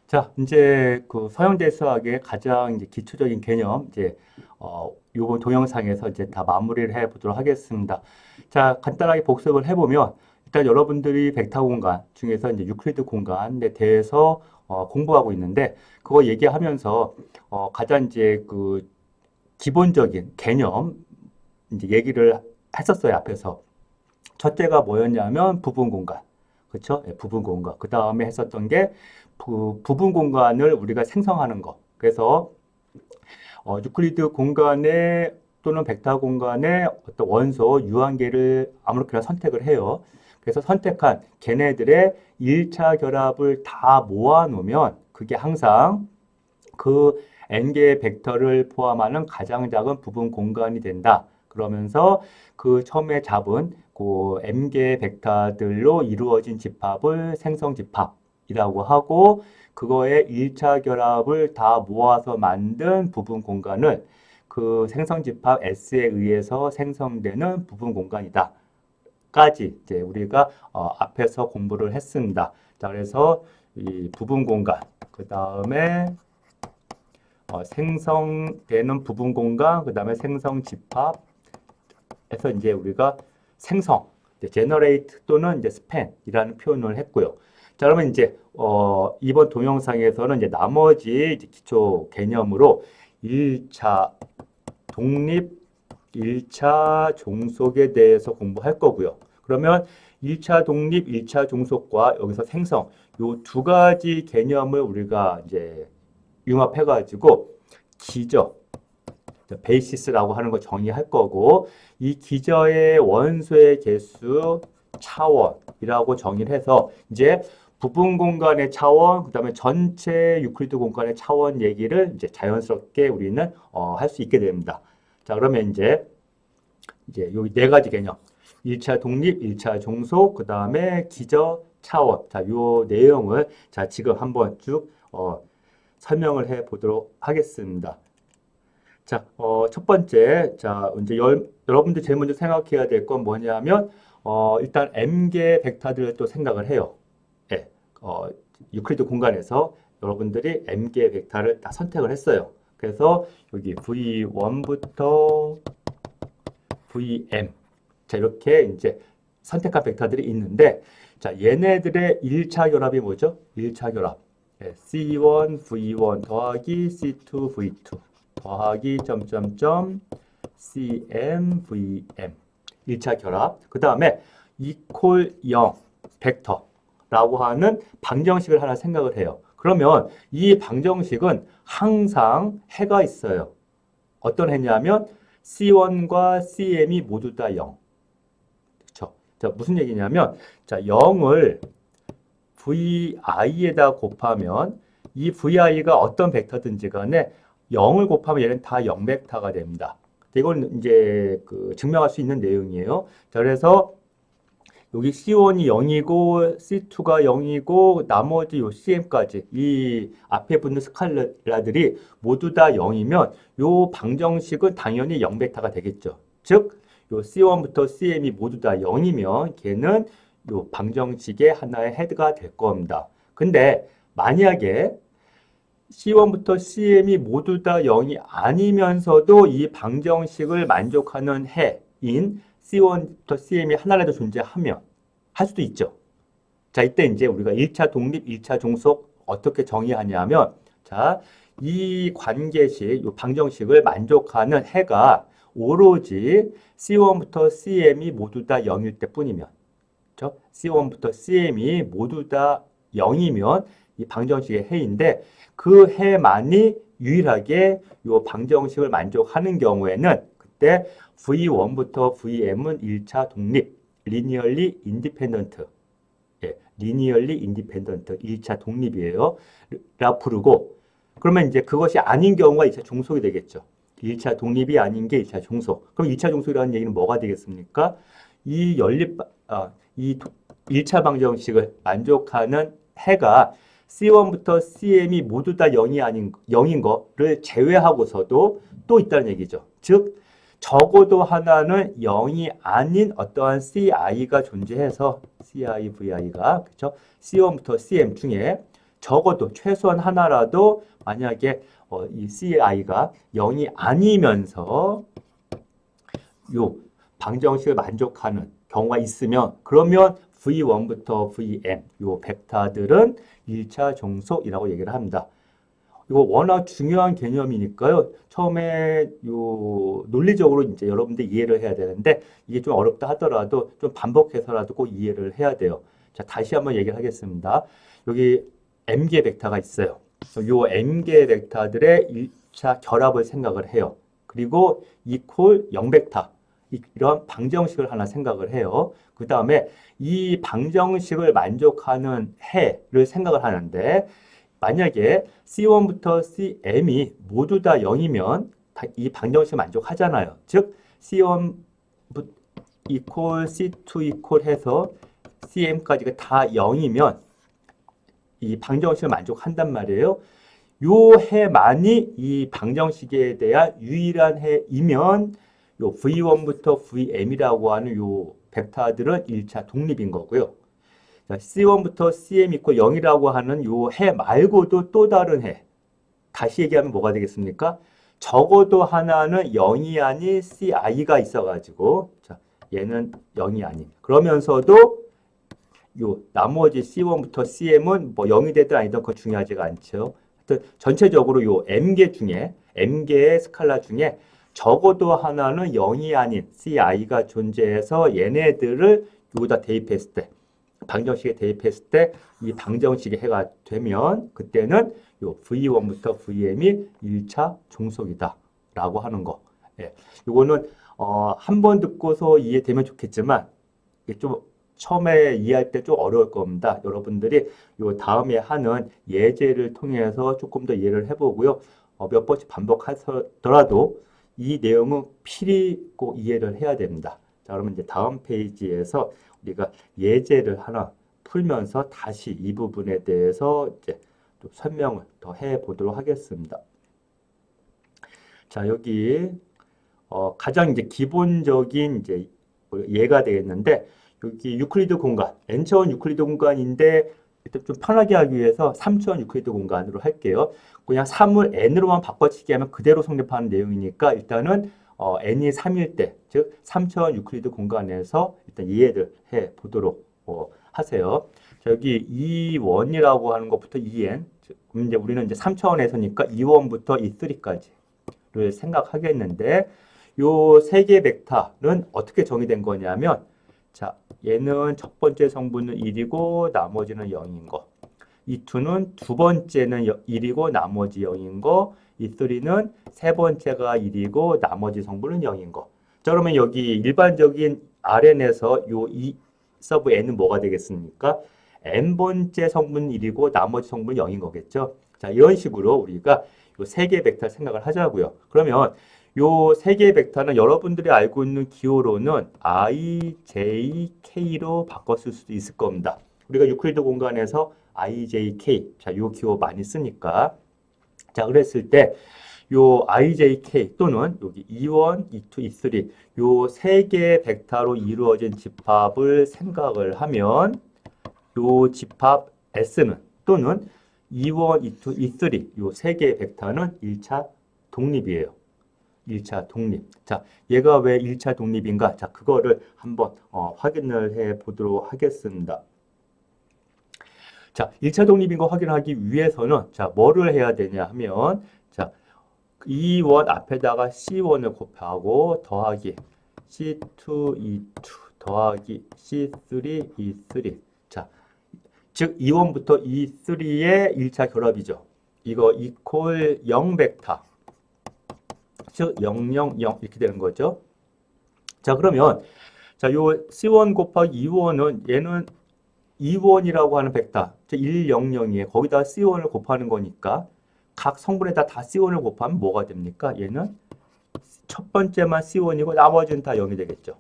자, 이제 그 서양대 수학의 가장 이제 기초적인 개념, 요번 동영상에서 이제 다 마무리를 해 보도록 하겠습니다. 자, 간단하게 복습을 해보면, 일단 여러분들이 벡터 공간 중에서 이제 유클리드 공간에 대해서 공부하고 있는데, 그거 얘기하면서, 가장 이제 그 기본적인 개념, 이제 얘기를 했었어요, 앞에서. 첫째가 뭐였냐면 부분 공간. 그렇죠? 부분 공간. 그 다음에 했었던 게 부분 공간을 우리가 생성하는 거. 그래서 유클리드 공간에 또는 벡터 공간에 어떤 원소 유한계를 아무렇게나 선택을 해요. 그래서 선택한 걔네들의 1차 결합을 다 모아놓으면 그게 항상 그 n개의 벡터를 포함하는 가장 작은 부분 공간이 된다. 그러면서 그 처음에 잡은 그 m개의 벡터들로 이루어진 집합을 생성 집합이라고 하고 그거의 1차 결합을 다 모아서 만든 부분 공간을 그 생성 집합 S에 의해서 생성되는 부분 공간이다. 까지 이제 우리가 앞에서 공부를 했습니다. 자, 그래서 이 부분 공간, 그 다음에 생성되는 부분 공간, 그 다음에 생성 집합에서 이제 우리가 생성, generate 또는 이제 span이라는 표현을 했고요. 자, 그러면 이제 이번 동영상에서는 이제 나머지 이제 기초 개념으로 1차 독립, 1차 종속에 대해서 공부할 거고요. 그러면 1차 독립, 1차 종속과 여기서 생성, 요 두 가지 개념을 우리가 이제 융합해가지고 기저, 베이시스라고 하는 거 정의할 거고 이 기저의 원소의 개수 차원이라고 정의를 해서 이제 부분 공간의 차원, 그 다음에 전체 유클리드 공간의 차원 얘기를 이제 자연스럽게 우리는 할 수 있게 됩니다. 자, 그러면 이제 여기 네 가지 개념. 1차 독립, 1차 종속, 그 다음에 기저, 차원. 자, 요 내용을 자, 지금 한번 쭉 설명을 해 보도록 하겠습니다. 자, 첫 번째, 자, 이제 여러분들 제일 먼저 생각해야 될 건 뭐냐면, 일단 m개 벡터들을 또 생각을 해요. 예, 유클리드 공간에서 여러분들이 m개 벡터를 다 선택을 했어요. 그래서 여기 V1부터 VM. 자, 이렇게 이제 선택한 벡터들이 있는데, 자, 얘네들의 1차 결합이 뭐죠? 1차 결합. C1, V1 더하기 C2, V2 더하기 점점점 CM, VM 1차 결합. 그 다음에 equal 0 벡터라고 하는 방정식을 하나 생각을 해요. 그러면 이 방정식은 항상 해가 있어요. 어떤 해냐면 C1과 CM이 모두 다 0. 그렇죠? 자, 무슨 얘기냐면 자, 0을 VI에다 곱하면 이 VI가 어떤 벡터든지 간에 0을 곱하면 얘는 다 0벡터가 됩니다. 이건 이제 그 증명할 수 있는 내용이에요. 자, 그래서 여기 C1이 0이고 C2가 0이고 나머지 요 CM까지 이 앞에 붙는 스칼라들이 모두 다 0이면 요 방정식은 당연히 0벡터가 되겠죠. 즉, 요 C1부터 CM이 모두 다 0이면 걔는 요 방정식의 하나의 헤드가 될 겁니다. 근데 만약에 C1부터 CM이 모두 다 0이 아니면서도 이 방정식을 만족하는 해인 C1부터 CM이 하나라도 존재하면 할 수도 있죠. 자, 이때 이제 우리가 1차 독립, 1차 종속 어떻게 정의하냐면 자, 이 관계식, 이 방정식을 만족하는 해가 오로지 C1부터 CM이 모두 다 0일 때뿐이면 그렇죠? C1부터 CM이 모두 다 0이면 이 방정식의 해인데 그 해만이 유일하게 이 방정식을 만족하는 경우에는 그때 V1부터 VM은 1차 독립, linearly independent, linearly independent 1차 독립이에요. 라 부르고 그러면 이제 그것이 아닌 경우가 2차 종속이 되겠죠. 1차 독립이 아닌 게 1차 종속. 그럼 2차 종속이라는 얘기는 뭐가 되겠습니까? 이 이 1차 방정식을 만족하는 해가 C1부터 CM이 모두 다 0인 거를 제외하고서도 또 있다는 얘기죠. 즉, 적어도 하나는 0이 아닌 어떠한 CI가 존재해서 CI, VI가 그렇죠? C1부터 CM 중에 적어도 최소한 하나라도 만약에 이 CI가 0이 아니면서 요 방정식을 만족하는 경우가 있으면 그러면 V1부터 Vm 요 벡터들은 1차 종속이라고 얘기를 합니다. 이거 워낙 중요한 개념이니까요. 처음에 요 논리적으로 이제 여러분들 이해를 해야 되는데 이게 좀 어렵다 하더라도 좀 반복해서라도 꼭 이해를 해야 돼요. 자, 다시 한번 얘기를 하겠습니다. 여기 m개 벡터가 있어요. 요 m개 벡터들의 1차 결합을 생각을 해요. 그리고 이퀄 0벡터 이런 방정식을 하나 생각을 해요. 그 다음에 이 방정식을 만족하는 해를 생각을 하는데 만약에 C1부터 CM이 모두 다 0이면 이 방정식 만족하잖아요. 즉 C1 이퀄 C2 이퀄 해서 CM까지가 다 0이면 이 방정식을 만족한단 말이에요. 요 해만이 이 방정식에 대한 유일한 해이면 요 V1부터 Vm이라고 하는 요 벡터들은 1차 독립인 거고요. 자, C1부터 CM 이퀄 0이라고 하는 요 해 말고도 또 다른 해. 다시 얘기하면 뭐가 되겠습니까? 적어도 하나는 0이 아닌 CI가 있어가지고, 자, 얘는 0이 아닌. 그러면서도 요 나머지 C1부터 CM은 뭐 0이 되든 아니든 그건 중요하지가 않죠. 하여튼 전체적으로 요 M개 중에, M개의 스칼라 중에 적어도 하나는 0이 아닌 CI가 존재해서 얘네들을 여기다 대입했을 때 방정식에 대입했을 때 이 방정식의 해가 되면 그때는 요 V1부터 Vm이 1차 종속이다 라고 하는 거. 예. 요거는 한 번 듣고서 이해되면 좋겠지만 이게 좀 처음에 이해할 때 좀 어려울 겁니다. 여러분들이 요 다음에 하는 예제를 통해서 조금 더 이해를 해보고요. 몇 번씩 반복하더라도 이 내용은 필히 꼭 이해를 해야 됩니다. 자, 그러면 이제 다음 페이지에서 우리가 예제를 하나 풀면서 다시 이 부분에 대해서 이제 또 설명을 더 해보도록 하겠습니다. 자, 여기 가장 이제 기본적인 이제 예가 되겠는데 여기 유클리드 공간, n차원 유클리드 공간인데 일단 좀 편하게 하기 위해서 3차원 유클리드 공간으로 할게요. 그냥 3을 n으로만 바꿔치기 하면 그대로 성립하는 내용이니까 일단은 n이 3일 때, 즉 3차원 유클리드 공간에서 일단 이해를 해 보도록 하세요. 자, 여기 E1이라고 하는 것부터 En, 그럼 이제 우리는 이제 3차원에서니까 E1부터 E3까지를 생각하겠는데 요 세 개 벡터는 어떻게 정의된 거냐면 자, 얘는 첫 번째 성분은 1이고 나머지는 0인 거. 이 2는 두 번째는 1이고 나머지 0인 거. 이 3는 세 번째가 1이고 나머지 성분은 0인 거. 자, 그러면 여기 일반적인 RN에서 요 이 서브 N은 뭐가 되겠습니까? N번째 성분 1이고 나머지 성분 0인 거겠죠. 자, 이런 식으로 우리가 요 세 개 벡터 생각을 하자고요. 그러면 요 세 개의 벡터는 여러분들이 알고 있는 기호로는 I, J, K로 바꿨을 수도 있을 겁니다. 우리가 유클리드 공간에서 I, J, K, 자, 요 기호 많이 쓰니까. 자, 그랬을 때, 요 I, J, K 또는 여기 E1, E2, E3, 요 세 개의 벡터로 이루어진 집합을 생각을 하면, 요 집합 S는 또는 E1, E2, E3, 요 세 개의 벡터는 1차 독립이에요. 1차 독립. 자, 얘가 왜 1차 독립인가? 자, 그거를 한번 확인을 해 보도록 하겠습니다. 자, 1차 독립인 거 확인하기 위해서는 자, 뭐를 해야 되냐 하면 자, E1 앞에다가 C1을 곱하고 더하기 C2, E2 더하기 C3, E3. 자, 즉 E1부터 E3의 1차 결합이죠. 이거 이퀄 0 벡터. 즉 0, 0, 0 이렇게 되는 거죠. 자, 그러면 자, 요 C1 곱하기 E1은 얘는 E1이라고 하는 벡터, 즉 1, 0, 0이에요. 거기다 C1을 곱하는 거니까 각 성분에다 다 C1을 곱하면 뭐가 됩니까? 얘는 첫 번째만 C1이고 나머지는 다 0이 되겠죠.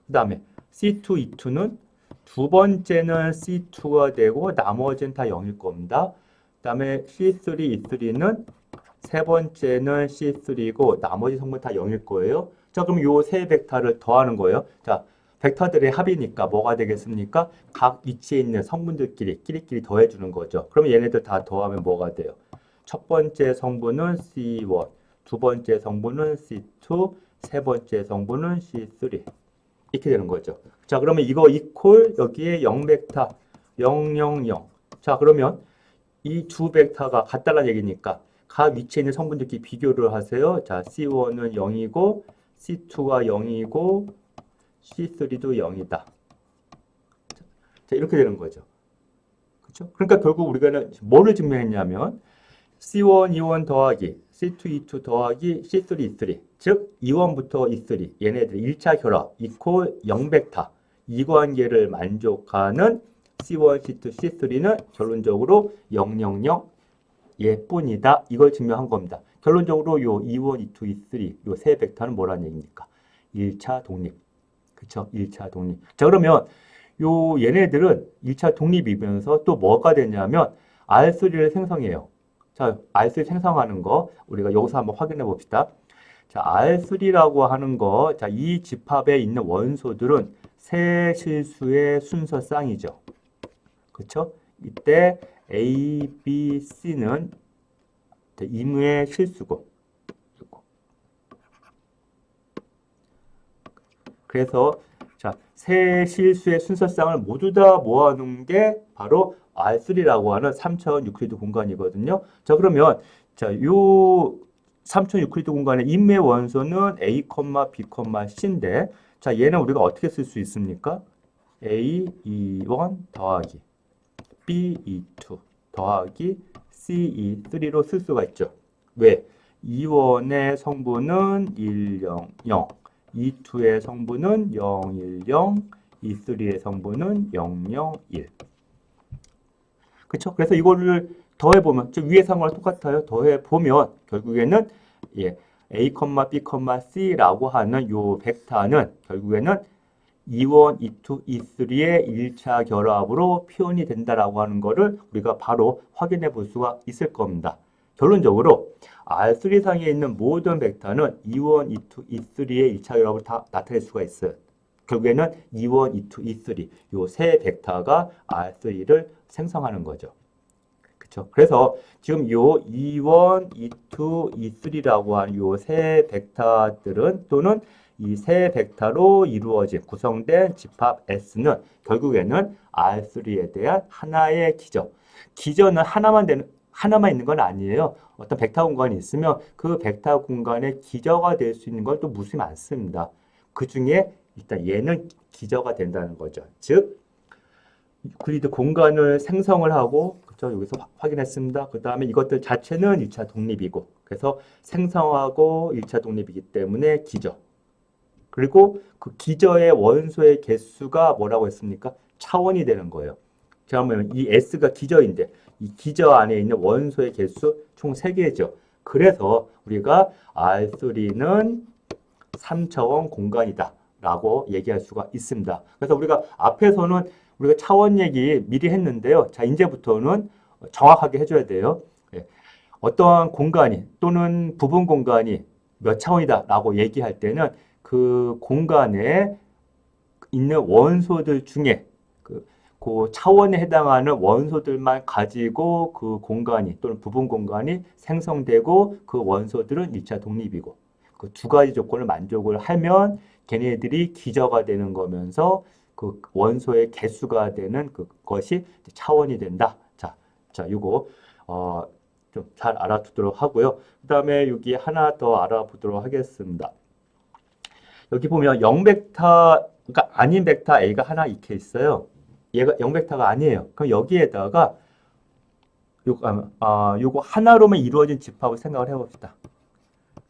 그 다음에 C2, E2는 두 번째는 C2가 되고 나머지는 다 0일 겁니다. 그 다음에 C3, E3는 세 번째는 C3고 나머지 성분 다 0일 거예요. 자, 그럼 요 세 벡터를 더하는 거예요. 자, 벡터들의 합이니까 뭐가 되겠습니까? 각 위치에 있는 성분들끼리 끼리끼리 더해주는 거죠. 그러면 얘네들 다 더하면 뭐가 돼요? 첫 번째 성분은 C1, 두 번째 성분은 C2, 세 번째 성분은 C3 이렇게 되는 거죠. 자, 그러면 이거 이퀄 여기에 0벡터 0, 0, 0. 자, 그러면 이 두 벡터가 같다는 얘기니까 각 위치에 있는 성분들끼리 비교를 하세요. 자, C1은 0이고 C2가 0이고 C3도 0이다. 자, 이렇게 되는 거죠. 그렇죠? 그러니까 결국 우리가 뭐를 증명했냐면 C1, E1 더하기 C2, E2 더하기 C3, E3 즉 E1부터 E3 얘네들 1차 결합 이퀄 0벡터 이 관계를 만족하는 C1, C2, C3는 결론적으로 0, 0, 0 얘뿐이다. 이걸 증명한 겁니다. 결론적으로 요 E1, E2, E3 요 세 벡터는 뭐라는 얘기입니까? 1차 독립. 그쵸? 1차 독립. 자, 그러면 요 얘네들은 1차 독립이면서 또 뭐가 되냐면 R3를 생성해요. 자, R3 생성하는 거 우리가 여기서 한번 확인해 봅시다. 자, R3라고 하는 거, 자, 이 집합에 있는 원소들은 세 실수의 순서쌍이죠. 그쵸? 이때 A, B, C는 임의 실수고. 그래서 자, 세 실수의 순서쌍을 모두 다 모아놓은 게 바로 R3라고 하는 3차원 유클리드 공간이거든요. 자, 그러면 자, 요 3차원 유클리드 공간의 임의 원소는 A, B, C인데 자, 얘는 우리가 어떻게 쓸 수 있습니까? A, E1 더하기 B, E2 더하기 C, E3로 쓸 수가 있죠. 왜? E1의 성분은 1, 0, 0 E2의 성분은 0, 1, 0 E3의 성분은 0, 0, 1 그쵸? 그래서 이거를 더해보면 즉 위의 상황과 똑같아요. 더해보면 결국에는 예, A, B, C라고 하는 요 벡터는 결국에는 E1, E2, E3의 1차 결합으로 표현이 된다라고 하는 거를 우리가 바로 확인해 볼 수가 있을 겁니다. 결론적으로 R3상에 있는 모든 벡터는 E1, E2, E3의 1차 결합으로 다 나타낼 수가 있어요. 결국에는 E1, E2, E3 요 세 벡터가 R3를 생성하는 거죠. 그렇죠? 그래서 지금 요 E1, E2, E3라고 하는 요 세 벡터들은 또는 이 세 벡터로 이루어진 구성된 집합 S는 결국에는 R3에 대한 하나의 기저. 기저는 하나만 있는 건 아니에요. 어떤 벡터 공간이 있으면 그 벡터 공간의 기저가 될 수 있는 건 또 무수히 많습니다. 그 중에 일단 얘는 기저가 된다는 거죠. 즉, 유클리드 공간을 생성을 하고, 그렇죠? 여기서 확인했습니다. 그 다음에 이것들 자체는 1차 독립이고, 그래서 생성하고 1차 독립이기 때문에 기저. 그리고 그 기저의 원소의 개수가 뭐라고 했습니까? 차원이 되는 거예요. 자, 그러면 이 S가 기저인데 이 기저 안에 있는 원소의 개수 총 3개죠. 그래서 우리가 R3는 3차원 공간이다 라고 얘기할 수가 있습니다. 그래서 우리가 앞에서는 우리가 차원 얘기 미리 했는데요. 자, 이제부터는 정확하게 해줘야 돼요. 예. 어떠한 공간이 또는 부분 공간이 몇 차원이다 라고 얘기할 때는 그 공간에 있는 원소들 중에 그 차원에 해당하는 원소들만 가지고 그 공간이 또는 부분 공간이 생성되고 그 원소들은 1차 독립이고 그 두 가지 조건을 만족을 하면 걔네들이 기저가 되는 거면서 그 원소의 개수가 되는 그것이 차원이 된다. 자, 이거 좀 잘 알아두도록 하고요. 그 다음에 여기 하나 더 알아보도록 하겠습니다. 여기 보면 0벡터가 아닌 벡터 A가 하나 익혀 있어요. 얘가 0벡터가 아니에요. 그럼 여기에다가 요거 하나로만 이루어진 집합을 생각을 해봅시다.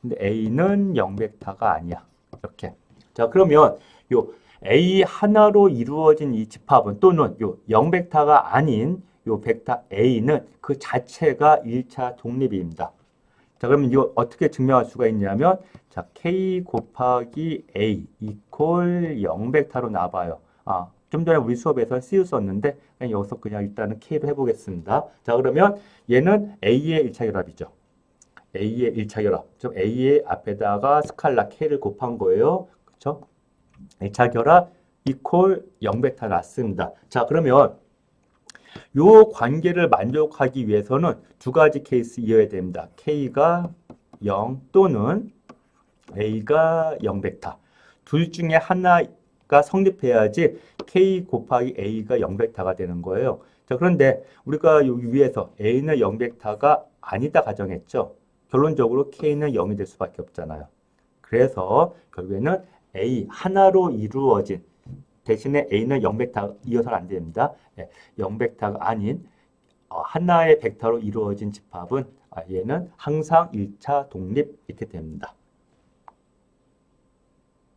근데 A는 0벡터가 아니야. 이렇게. 자, 그러면 요 A 하나로 이루어진 이 집합은 또는 요 0벡터가 아닌 요 벡터 A는 그 자체가 1차 독립입니다. 자, 그러면 이거 어떻게 증명할 수가 있냐면 자, K 곱하기 A 이퀄 0벡터로 나와봐요. 좀 전에 우리 수업에서 CU 썼는데 그냥 여기서 그냥 일단은 K로 해보겠습니다. 자, 그러면 얘는 A의 1차 결합이죠. A의 1차 결합. 즉 A의 앞에다가 스칼라 K를 곱한 거예요. 그렇죠? 1차 결합 이퀄 0벡터 났습니다. 자, 그러면 요 관계를 만족하기 위해서는 두 가지 케이스 이어야 됩니다. K가 0 또는 A가 0벡터. 둘 중에 하나가 성립해야지 K 곱하기 A가 0벡터가 되는 거예요. 자, 그런데 우리가 여기 위에서 A는 0벡터가 아니다 가정했죠. 결론적으로 K는 0이 될 수밖에 없잖아요. 그래서 결국에는 A 하나로 이루어진 대신에 A는 0벡터 이어서는 안 됩니다. 0벡터가 아닌 하나의 벡터로 이루어진 집합은 얘는 항상 1차 독립 이렇게 됩니다.